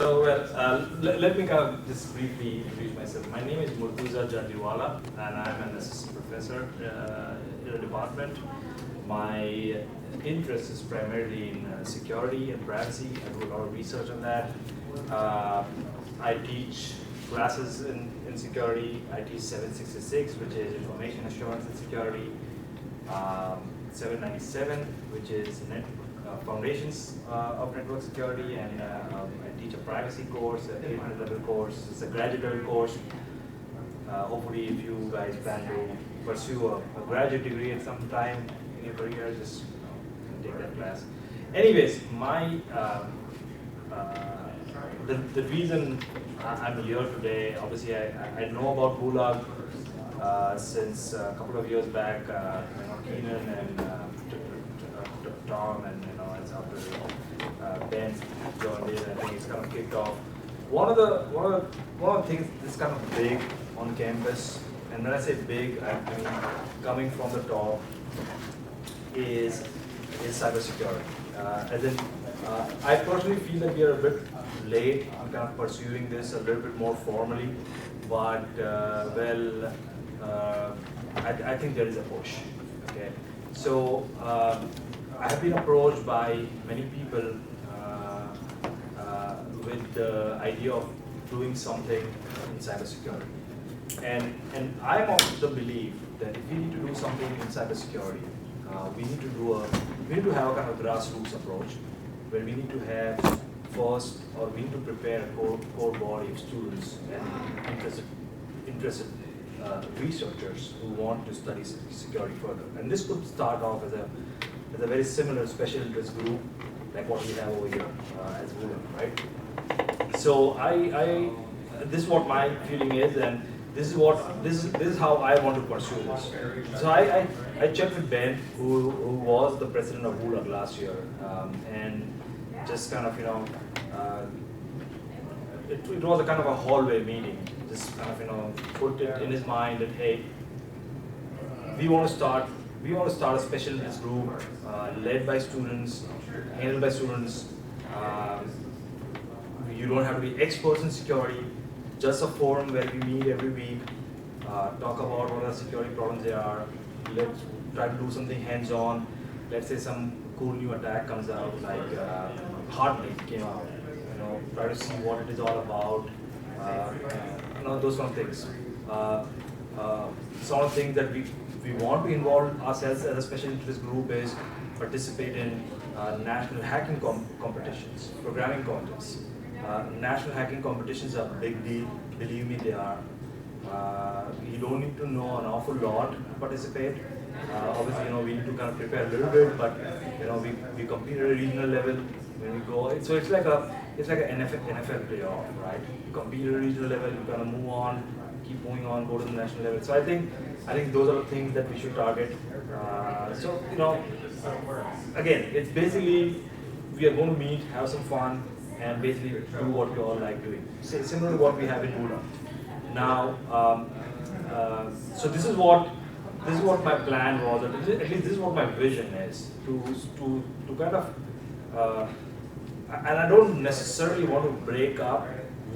So, let me kind of just briefly introduce myself. My name is WuLUG, and I'm an assistant professor in a department. My interest is primarily in security and privacy. I do a lot of research on that. I teach classes in security. I teach 766, which is information assurance and security. 797, which is foundations of network security, and I teach a privacy course, an 800 level course. It's a graduate level course. Hopefully, if you guys plan to pursue a graduate degree at some time in your career, just take that class. Anyways, the reason I'm here today, obviously, I know about WuLUG since a couple of years back. Keenan and Tom, and it's after Ben joined in. I think it's kind of kicked off. One of the things that's kind of big on campus, and when I say big, I mean coming from the top, is cybersecurity. As in, I personally feel that we are a bit late on kind of pursuing this a little bit more formally, but I think there is a push. Okay, so I have been approached by many people with the idea of doing something in cybersecurity, and I'm of the belief that if we need to do something in cybersecurity, we need to have a kind of grassroots approach where we need to have we need to prepare a core body of students and interested researchers who want to study security further. And this could start off as a very similar special interest group like what we have over here as WuLUG, right? So this is what my feeling is, and this is how I want to pursue this. So I checked with Ben, who was the president of WuLUG last year, and just kind of it was a kind of a hallway meeting. Just kind of put it in his mind that, hey, we want to start a special interest group led by students, handled by students. You don't have to be experts in security. Just a forum where we meet every week, talk about what are the security problems there are. Let's try to do something hands-on. Let's say some cool new attack comes out, like Heartbleed came out. Try to see what it is all about. Those kind of things. Some of the things that we want to involve ourselves as a special interest group is participate in national hacking competitions, programming contests. National hacking competitions are a big deal. Believe me, they are. You don't need to know an awful lot to participate. Obviously, we need to kind of prepare a little bit, but we compete at a regional level when we go. So it's like an NFL playoff, right? You compete at a regional level, you kind of move on, keep moving on, go to the national level. So I think those are the things that we should target. Again, it's basically we are going to meet, have some fun, and basically do what we all like doing. Similar to what we have in WuLUG. Now, so this is what my plan was, or at least this is what my vision is, to kind of, and I don't necessarily want to break up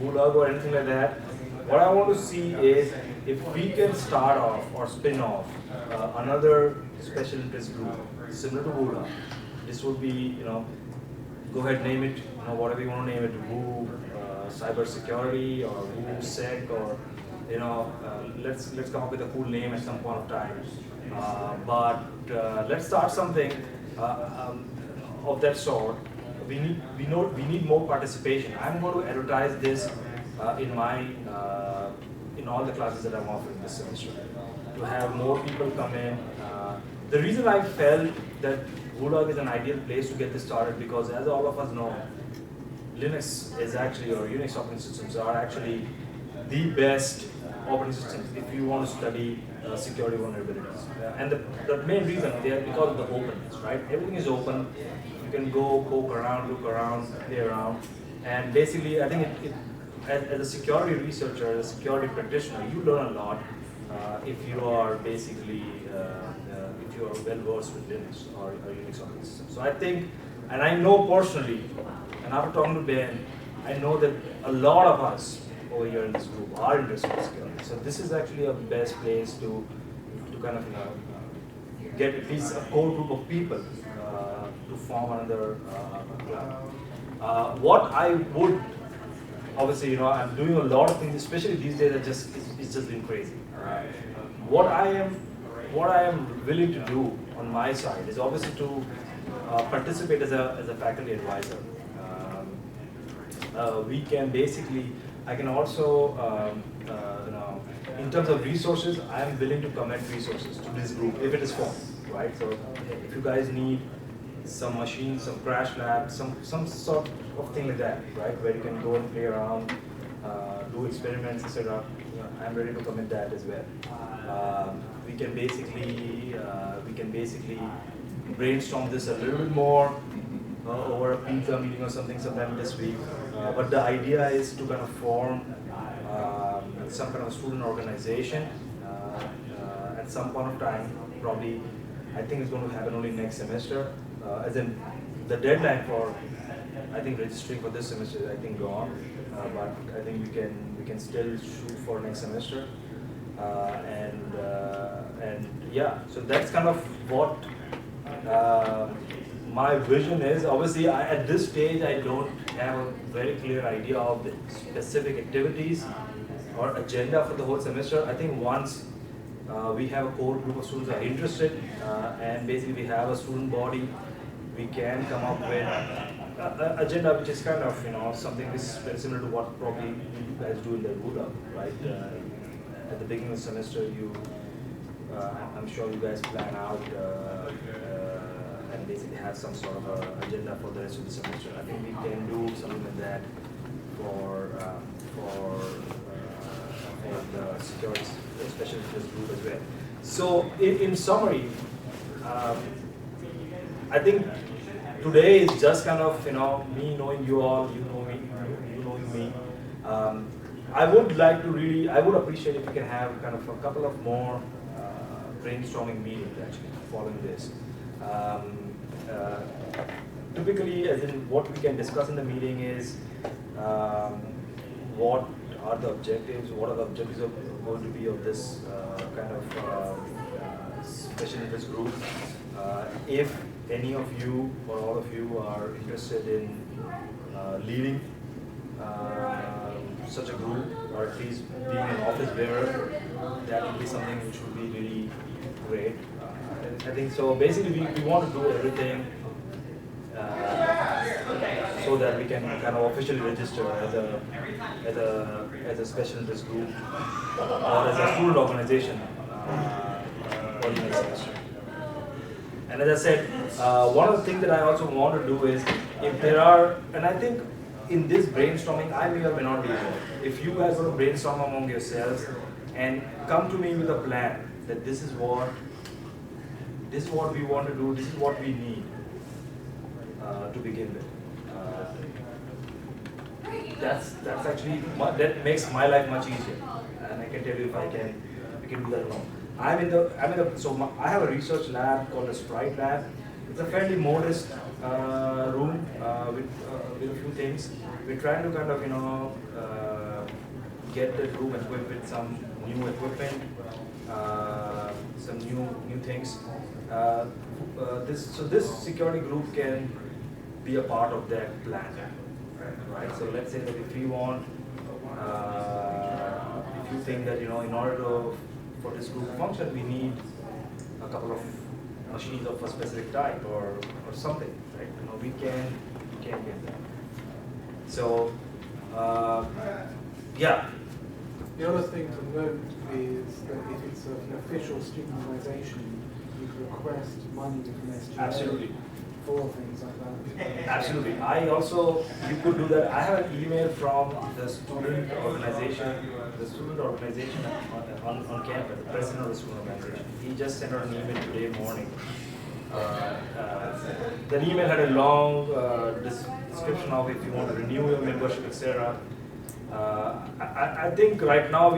WuLUG or anything like that. What I want to see is if we can start off or spin off another special interest group similar to WuLUG. This would be, go ahead, name it, whatever you want to name it, Wu Cyber Security or WuSec, or let's come up with a cool name at some point of time. But let's start something of that sort. We need more participation. I'm going to advertise this in all the classes that I'm offering this semester, to have more people come in. The reason I felt that WuLUG is an ideal place to get this started, because as all of us know, Linux is actually, or Unix operating systems are actually the best operating systems if you want to study security vulnerabilities. And the main reason, they are because of the openness, right? Everything is open. You can go poke around, look around, play around. And basically, I think as a security researcher, as a security practitioner, you learn a lot if you are basically, if you are well versed with Linux or Unix operating systems. So I think, and I know personally, and after talking to Ben, I know that a lot of us over here in this group are interested in security. So this is actually a best place to kind of get at least a core group of people to form another club. What I would obviously, I'm doing a lot of things, especially these days. It's just been crazy. What I am willing to do on my side is obviously to participate as a faculty advisor. We can basically, I can also, in terms of resources, I am willing to commit resources to this group if it is formed, right? So if you guys need some machines, some crash labs, some sort of thing like that, right, where you can go and play around, do experiments, etc. I'm ready to commit that as well. We can basically brainstorm this a little bit more over a pizza meeting or something sometime this week. But the idea is to kind of form some kind of student organization at some point of time. Probably, I think it's going to happen only next semester. As in, the deadline for, I think, registering for this semester is, I think, gone. But I think we can still shoot for next semester. And yeah, so that's kind of what my vision is. Obviously, at this stage, I don't have a very clear idea of the specific activities or agenda for the whole semester. I think once we have a core group of students who are interested, and basically we have a student body, we can come up with an agenda which is kind of, something which is very similar to what probably you guys do in the WuLUG, right? At the beginning of the semester, I'm sure you guys plan out and basically have some sort of a agenda for the rest of the semester. I think we can do something like that for the security, especially this group as well. So in summary, I think today is just kind of me knowing you all, you know me, you knowing me. I would appreciate if we can have kind of a couple of more brainstorming meetings actually following this. Typically, as in what we can discuss in the meeting is what are the objectives, what are the objectives going to be of this kind of special interest group. If any of you or all of you are interested in leading such a group, or at least being an office bearer, that would be something which would be really great. I think so. Basically, we want to do everything so that we can kind of officially register as a special interest group or as a student organization for the next semester. And as I said, one of the things that I also want to do is, if there are, and I think in this brainstorming, I may or may not be involved. If you guys want to brainstorm among yourselves and come to me with a plan that this is what we want to do, this is what we need to begin with. That's actually, that makes my life much easier. And I can tell you if we can do that alone. I have a research lab called the Sprite Lab. It's a fairly modest room with a few things. We're trying to kind of get the room equipped with some new equipment, some new things. This security group can be a part of that plan, right? So let's say that if you want, if you think that in order for this group to function, we need a couple of machines of a specific type or something, right? We can get that. So yeah. The other thing to note is that if it's an official student organisation, you can request money from SGA. Absolutely. For things like that. Absolutely. You could do that. I have an email from the student organization on campus, the president of the student organization. He just sent out an email today morning. The email had a long description of if you want to renew your membership, etc. I think right now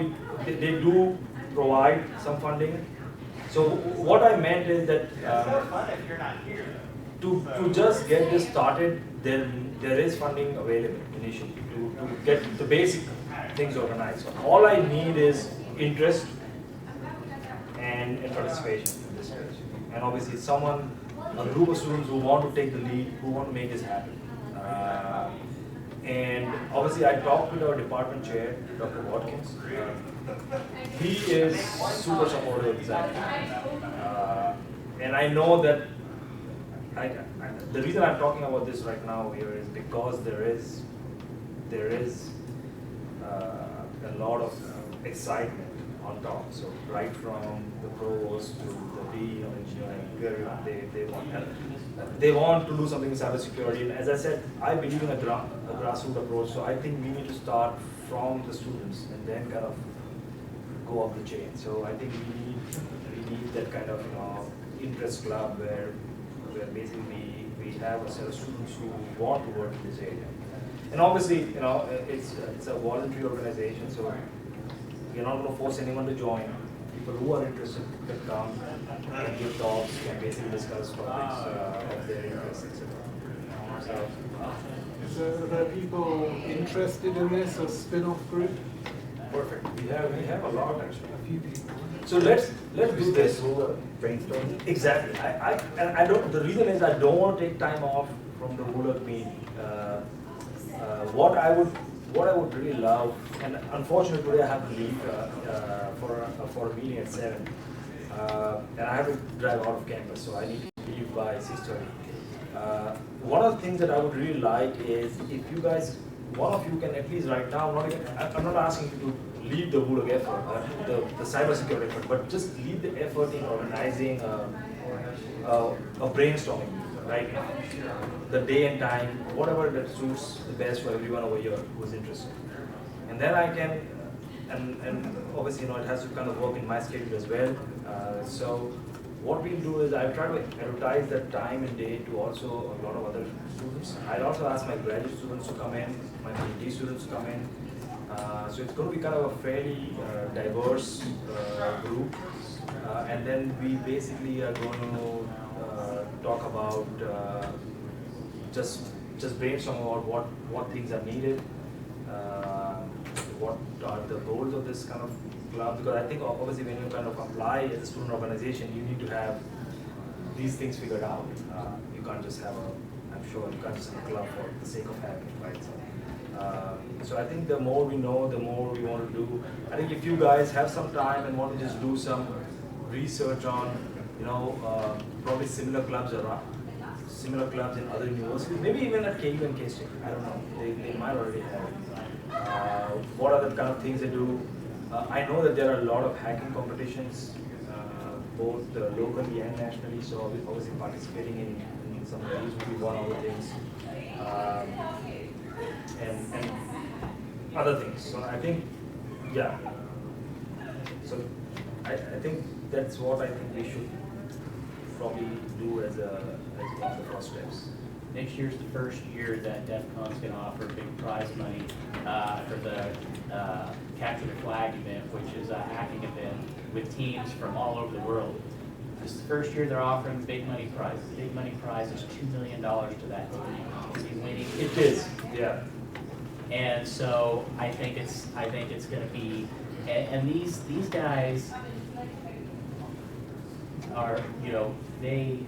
they do provide some funding. So what I meant is that to just get this started, there is funding available initially to get the basic things organized. So all I need is interest and participation in this stage. And obviously someone, a group of students who want to take the lead, who want to make this happen. And obviously I talked with our department chair, Dr. Watkins. He is super supportive of this idea. And I know that the reason I'm talking about this right now here is because there is a lot of excitement on top. So right from the provost to the dean of engineering, they want to do something in cybersecurity. And as I said, I believe in a grassroots approach. So I think we need to start from the students and then kind of go up the chain. So I think we need that kind of interest club where basically we have a set of students who want to work in this area. And obviously, it's a voluntary organization, so we're not going to force anyone to join. People who are interested can come and give talks, can basically discuss topics of their interests, etc. So are there people interested in this, a spin-off group? Perfect. We have a lot actually. A few people. So let's do this. Brainstorming. Exactly. I don't. The reason is I don't want to take time off from the WuLUG meeting. What I would really love, and unfortunately today I have to leave for a meeting at 7, and I have to drive out of campus, so I need to leave by 6:30. One of the things that I would really like is if you guys, one of you can at least write down. I'm not asking you to lead the WuLUG effort, the cybersecurity effort, but just lead the effort in organizing a brainstorming. Right now, the day and time, whatever that suits the best for everyone over here who is interested. And then I can, and obviously it has to kind of work in my schedule as well. So what we'll do is I'll try to advertise that time and day to also a lot of other students. I'll also ask my graduate students to come in, my PhD students to come in. So it's going to be kind of a fairly diverse group. And then we basically are going to talk about just brainstorm about what things are needed, what are the goals of this kind of club, because I think obviously when you kind of apply as a student organization, you need to have these things figured out. You can't just have I'm sure you can't just have a club for the sake of having it, right? So I think the more we know, the more we want to do. I think if you guys have some time and want to just do some research on probably similar clubs in other universities, maybe even at KU and K-State, I don't know, they might already have it. What are the kind of things they do? I know that there are a lot of hacking competitions, both locally and nationally, so obviously participating in some of these would be one of the things. And other things. So I think, yeah. So I think that's what I think we should probably do as one of the first steps. Next year's the first year that DEF CON's going to offer big prize money for the Capture the Flag event, which is a hacking event with teams from all over the world. This is the first year they're offering big money prize. The big money prize is $2 million to that team to be winning. It is, yeah. And so I think it's going to be, and these guys are, they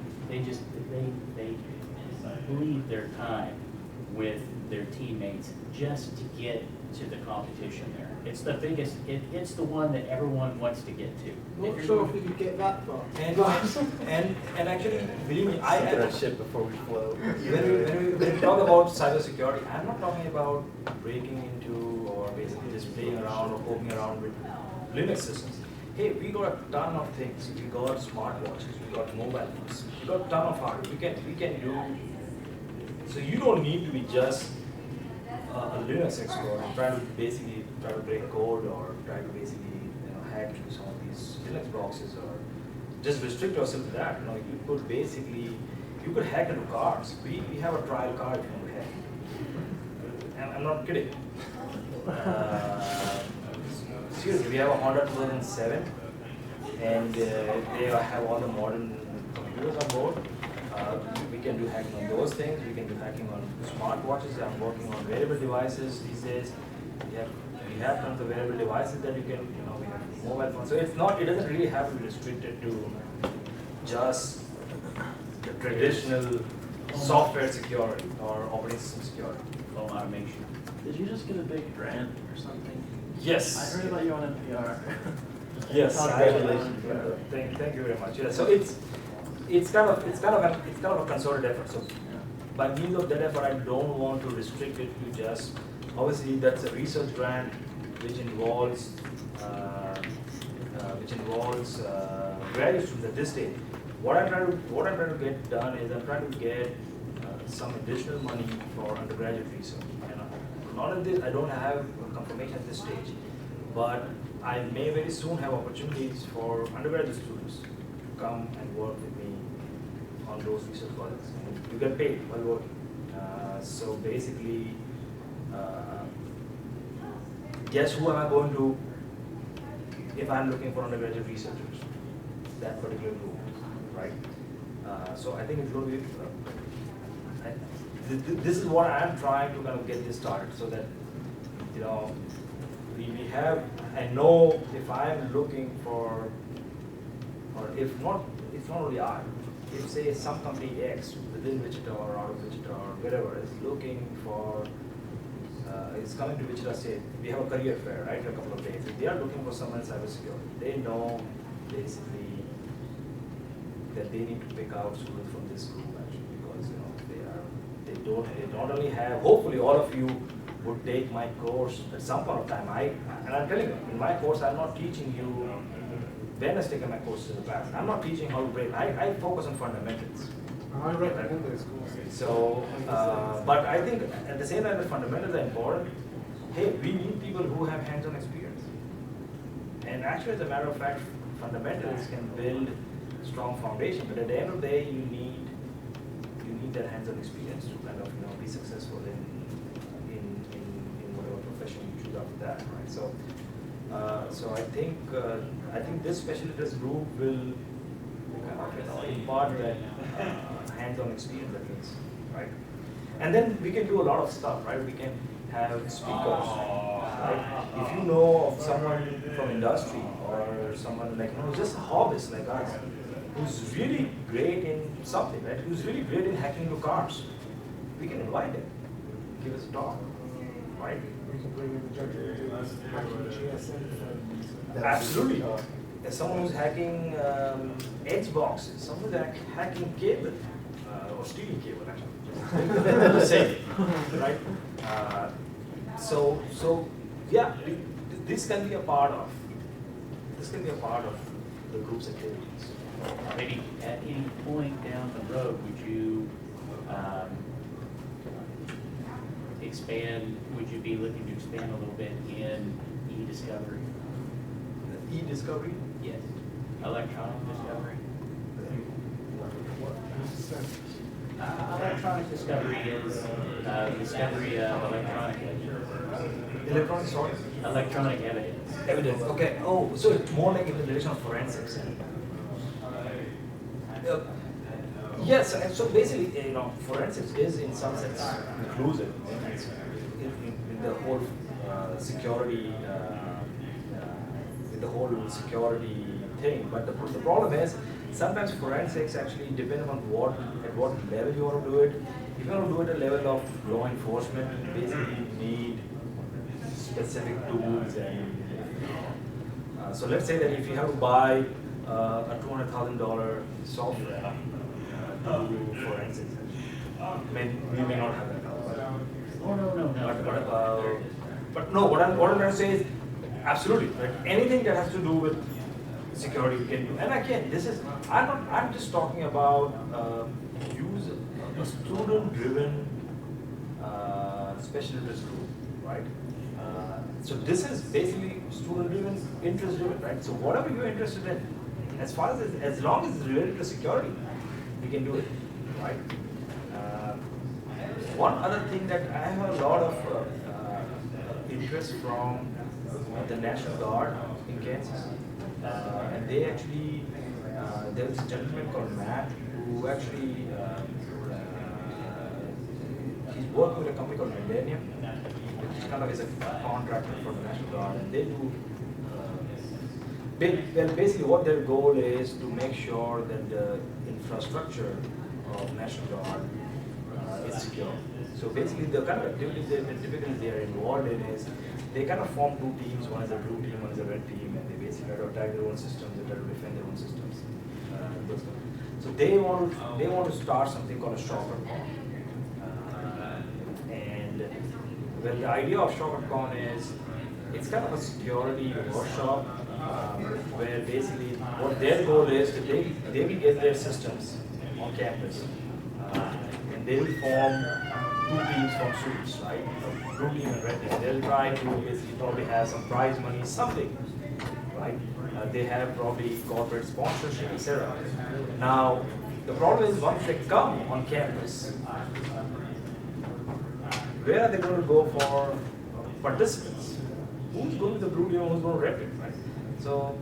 bleed their time with their teammates just to get to the competition there. It's the biggest, it's the one that everyone wants to get to. Not sure if we could get that far. And actually, believe me, I Get our ship before we float. when we talk about cybersecurity, I'm not talking about breaking into or basically just playing around or poking around with Linux systems. Hey, we got a ton of things. We got smartwatches, we got mobile phones, we got a ton of hardware. We can do. So you don't need to be just a Linux expert and try to break code or try to basically hack into some of these Linux boxes or just restrict yourself to that. You could hack into cars. We have a trial car if you want to hack. And I'm not kidding. Seriously, we have a Honda 2007 and they have all the modern computers on board. We can do hacking on those things. We can do hacking on smartwatches. I'm working on wearable devices these days. We have tons of wearable devices that you can, we have mobile phones. So it doesn't really have to be restricted to just the traditional software security or operating system security. Home automation. Did you just get a big grant or something? Yes. I heard about you on NPR. Yes. Congratulations. Thank you very much. Yeah. So it's kind of a concerted effort. So by means of that effort, I don't want to restrict it to just, obviously that's a research grant which involves graduate students at this stage. What I'm trying to get done is I'm trying to get some additional money for undergraduate research. And not at this, I don't have confirmation at this stage, but I may very soon have opportunities for undergraduate students to come and work with me on those research projects. And you get paid while working. So basically, guess who am I going to if I'm looking for undergraduate researchers? That particular group, right? So I think it's going to be, this is what I'm trying to kind of get this started so that, we have, I know if I'm looking for, or if not, it's not only I, if say some company X within Wichita or out of Wichita or wherever is looking for, is coming to Wichita State, we have a career fair, right, a couple of days. If they are looking for someone in cybersecurity, they know basically that they need to pick out students from this group actually because they not only have, hopefully all of you would take my course at some point of time. And I'm telling you, in my course I'm not teaching you, Ben has taken my courses in the past. I'm not teaching how to break. I focus on fundamentals. I recommend those courses. So, but I think at the same time the fundamentals are important. Hey, we need people who have hands-on experience. And actually, as a matter of fact, fundamentals can build strong foundation. But at the end of the day, you need that hands-on experience to kind of be successful in whatever profession you choose after that, right? So, so I think this special interest group will kind of impart that hands-on experience at least, right? And then we can do a lot of stuff, right? We can have speakers, right? If you know of someone from industry or someone like just a hobbyist like us, who's really great in something, right? Who's really great in hacking into cars, we can invite him, give us a talk, right? We can bring in the judge who do this hacking GSM phones. Absolutely. There's someone who's hacking Xboxes, someone who's hacking cable, or stealing cable actually. Just saying, right? So yeah, this can be a part of the group's activities. Maybe at any point down the road, would you would you be looking to expand a little bit in e-discovery? E-discovery? Yes. Electronic discovery? Electronic discovery is discovery of electronic evidence. Electronic, sorry? Electronic evidence. Evidence, okay. Oh, so it's more like in the direction of forensics. Yes, and so basically, forensics is in some sense inclusive in the whole security, with the whole security thing. But the problem is, sometimes forensics actually depend on at what level you want to do it. If you want to do it at a level of law enforcement, you basically need specific tools and. So let's say that if you have to buy a $200,000 software to do forensics, we may not have that. Oh, no. But no, what I'm trying to say is, absolutely, right? Anything that has to do with security we can do. And again, I'm just talking about a student-driven special interest group, right? So this is basically student-driven, interest-driven, right? So whatever you're interested in, as long as it's related to security, we can do it, right? One other thing that I have a lot of interest from the National Guard in Kansas, and they actually, there was a gentleman called Matt who who actually he's working with a company called Millennium, which kind of is a contractor for the National Guard, and they do. Well, basically, what their goal is to make sure that the infrastructure of National Guard is secure. So basically, the kind of activities that typically they are involved in is they kind of form two teams. One is a blue team, one is a red team, and they basically try to attack their own systems, they try to defend their own systems. Those kind of. So they want to start something called a ShockerCon. And well, the idea of ShockerCon is it's kind of a security workshop where basically what their goal is to they will get their systems on campus and they will form two teams from students, right? Blue team and red team. They'll try to basically probably have some prize money, something, right? They have probably corporate sponsorship, etc. Now, the problem is once they come on campus, where are they going to go for participants? Who's going to the blue team, who's going to red team, right? So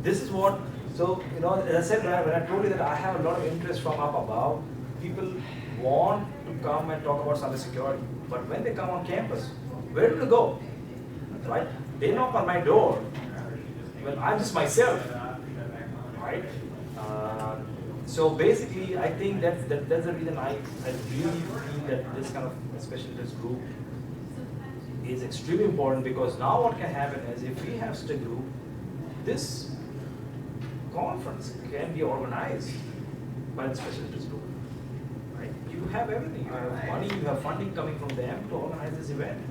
this is what, so you know, as I said, when I told you that I have a lot of interest from up above, people want to come and talk about cybersecurity, but when they come on campus, where do they go? Right? They knock on my door. Well, I'm just myself, right? So basically, I think that's the reason I really feel that this kind of, especially this group, is extremely important, because now what can happen is if we have such a group, this conference can be organized by the specialist group. Right? You have everything. You have money, you have funding coming from them to organize this event.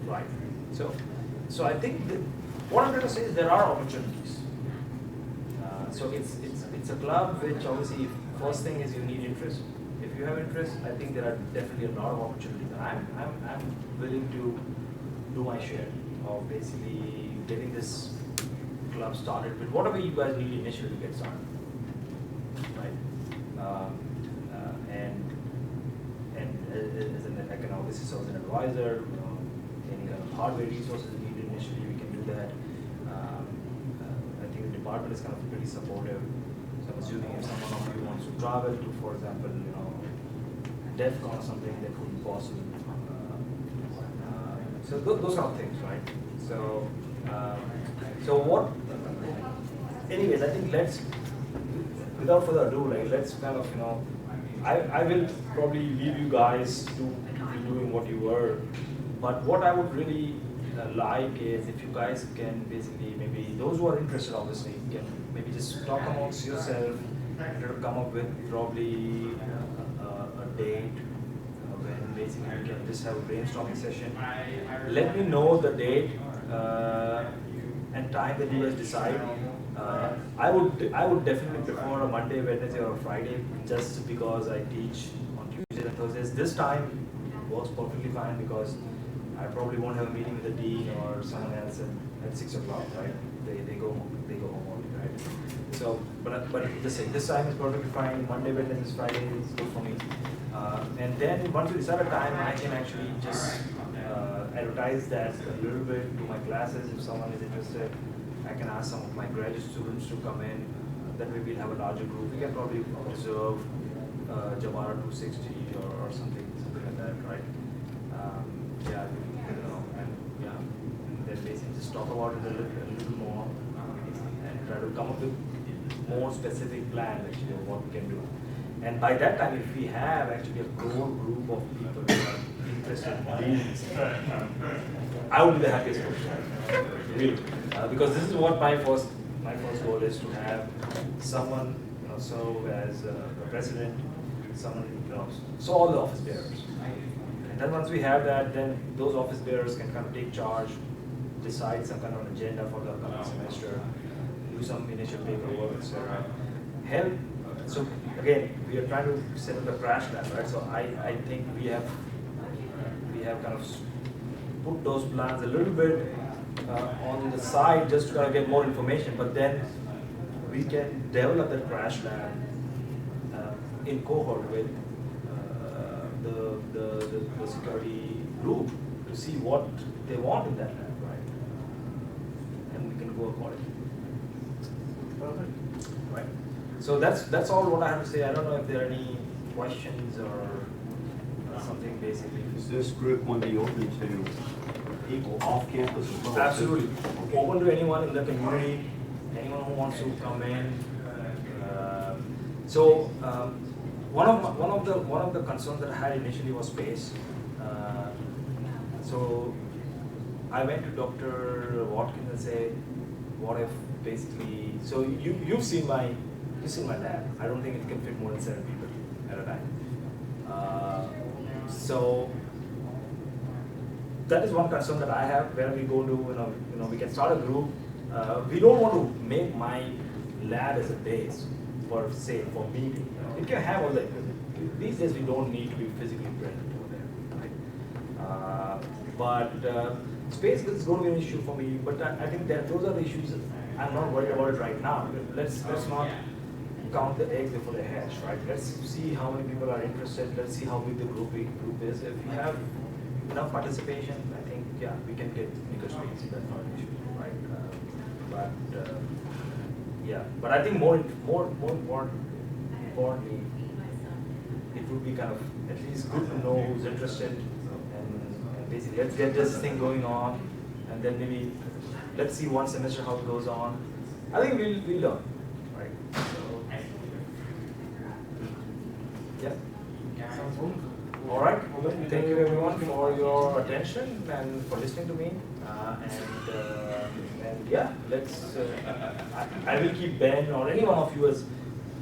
Right. So I think that what I'm trying to say is there are opportunities. So it's a club which obviously first thing is you need interest. If you have interest, I think there are definitely a lot of opportunities. I'm willing to do my share of basically getting this club started with whatever you guys need initially to get started, right? And as an, I can obviously serve as an advisor. You know, any kind of hardware resources needed initially, we can do that. I think the department is kind of pretty supportive. So I'm assuming if someone of you wants to travel to, for example, you know, DEF CON or something, that would be possible. So those kind of things, right? So, so what? Anyways, I think without further ado, like let's kind of, you know, I will probably leave you guys to be doing what you were, but what I would really like is if you guys can basically, maybe those who are interested obviously can maybe just talk amongst yourself, try to come up with probably a date when basically we can just have a brainstorming session. Let me know the date and time that you guys decide. I would definitely prefer a Monday, Wednesday, or a Friday, just because I teach on Tuesdays and Thursdays. This time works perfectly fine because I probably won't have a meeting with the dean or someone else at 6 o'clock, right? They go home early, right? So, but just say this time is perfectly fine. Monday, Wednesday, Friday is good for me. And then once you decide a time, I can actually just advertise that a little bit to my classes. If someone is interested, I can ask some of my graduate students to come in. That way we'll have a larger group. We can probably observe Jabara 260 or something like that, right? Yeah, you know, and yeah, and then basically just talk about it a little more and try to come up with more specific plan actually of what we can do. And by that time, if we have actually a core group of people who are interested in these, I would be the happiest person, really, because this is what my first goal is, to have someone, you know, serve as the president, someone, you know, so all the office bearers. And then once we have that, then those office bearers can kind of take charge, decide some kind of an agenda for the upcoming semester, do some initial paperwork, etc. Help. So again, we are trying to set up a crash lab, right? So I think we have kind of put those plans a little bit on the side just to kind of get more information, but then we can develop that crash lab in cohort with the security group to see what they want in that lab, right? And we can go accordingly. Right. So that's all what I have to say. I don't know if there are any questions or something basically. Is this group going to be open to people off campus as well? Absolutely. Open to anyone in the community, anyone who wants to come in. One of the concerns that I had initially was space. So I went to Dr. Watkins and said, what if basically, so you've seen my lab. I don't think it can fit more than 7 people at a time. So that is one concern that I have where we go to, we can start a group. We don't want to make my lab as a base for meeting. It can have all the equipment. These days we don't need to be physically present over there, right? But space is going to be an issue for me. But I think that those are the issues. I'm not worried about it right now. Let's not count the eggs before the hatch, right? Let's see how many people are interested. Let's see how big the group is. If we have enough participation, I think we can get bigger space. That's not an issue, right? But I think more importantly, it would be kind of at least good to know who's interested, and basically let's get this thing going on, and then maybe let's see one semester how it goes on. I think we'll learn, right? So, yeah. Sounds wonderful. All right. Well, thank you everyone for your attention and for listening to me. And yeah, let's. I will keep Ben or any one of you as.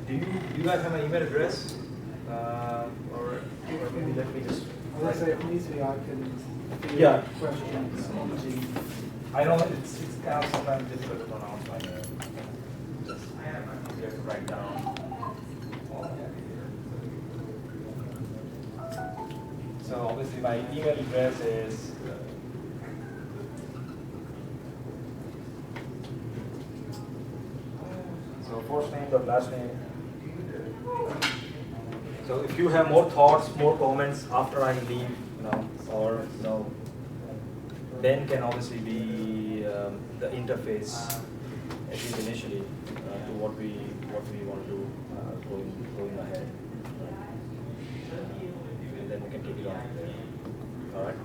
Do you guys have an email address? Or maybe let me just. As I say, if needs be, I can field Yeah. questions on the. I know it's kind of sometimes difficult to pronounce my name. Just you have to write down. So obviously my email address is so first name dot last name. So if you have more thoughts, more comments after I leave, Ben can obviously be the interface, at least initially, to what we want to do going ahead. And then we can take it on from there. All right.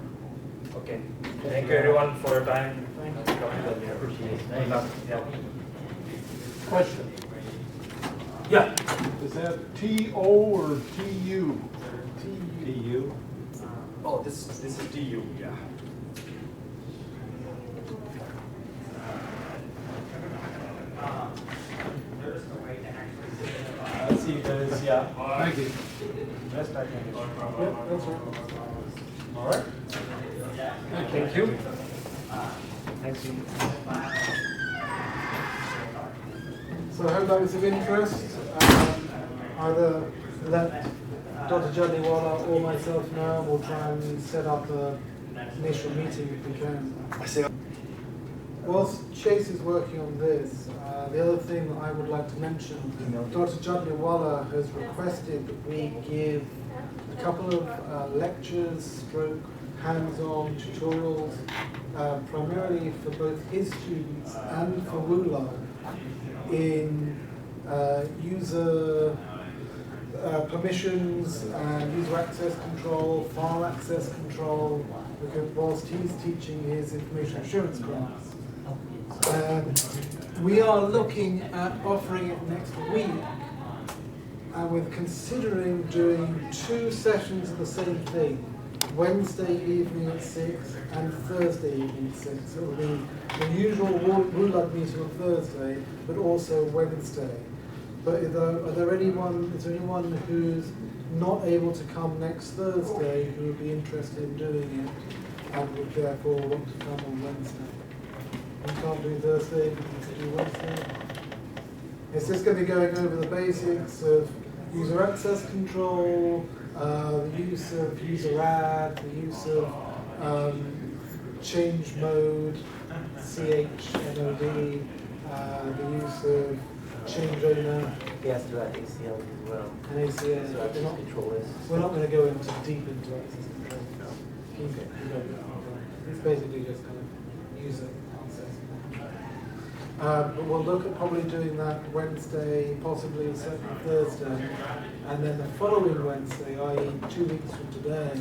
Okay. Thank you everyone for your time. Thank you. Appreciate it. Good luck. Yeah. Question, Yeah. is that T-O or T-U? TU? Oh, this is DU. Yeah. Let's see if there is, Thank you. best I can do. Yeah, that's right. All right. Thank you. Thanks. So I hope that was of interest. Either let Dr. Jadniwala or myself know, and we'll try and set up an initial meeting if we can. Whilst Chase is working on this, the other thing that I would like to mention, Dr. Jadniwala has requested that we give a couple of lectures, hands-on tutorials, primarily for both his students and for WuLUG in user permissions and user access control, file access control, because whilst he's teaching his information assurance class. We are looking at offering it next week, and we're considering doing 2 sessions of the same thing, Wednesday evening at 6 and Thursday evening at 6. It will be the usual WuLUG meeting on Thursday, but also Wednesday. But is there anyone who's not able to come next Thursday who would be interested in doing it and would therefore want to come on Wednesday? You can't do Thursday, but you can do Wednesday. It's just going to be going over the basics of user access control, the use of user add, the use of change mode, CHMOD, the use of change owner. He has to do that ACL as well. And ACL. So access control is. We're not going to go into deep into access control. No. It's basically just kind of user access. But we'll look at probably doing that Wednesday, possibly certainly Thursday, and then the following Wednesday, i.e. 2 weeks from today,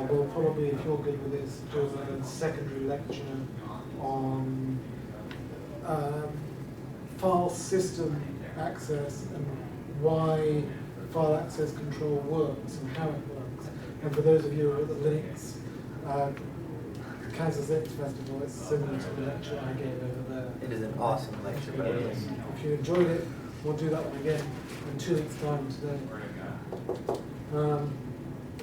we'll probably, if you're good with this, do a secondary lecture on file system access and why file access control works and how it works. And for those of you who are at the Linux Kansas X Festival, it's similar to the lecture I gave over there. It is an awesome lecture, by the way. If you enjoyed it, we'll do that one again in 2 weeks' time today.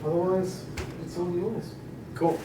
Otherwise, it's all yours. Cool.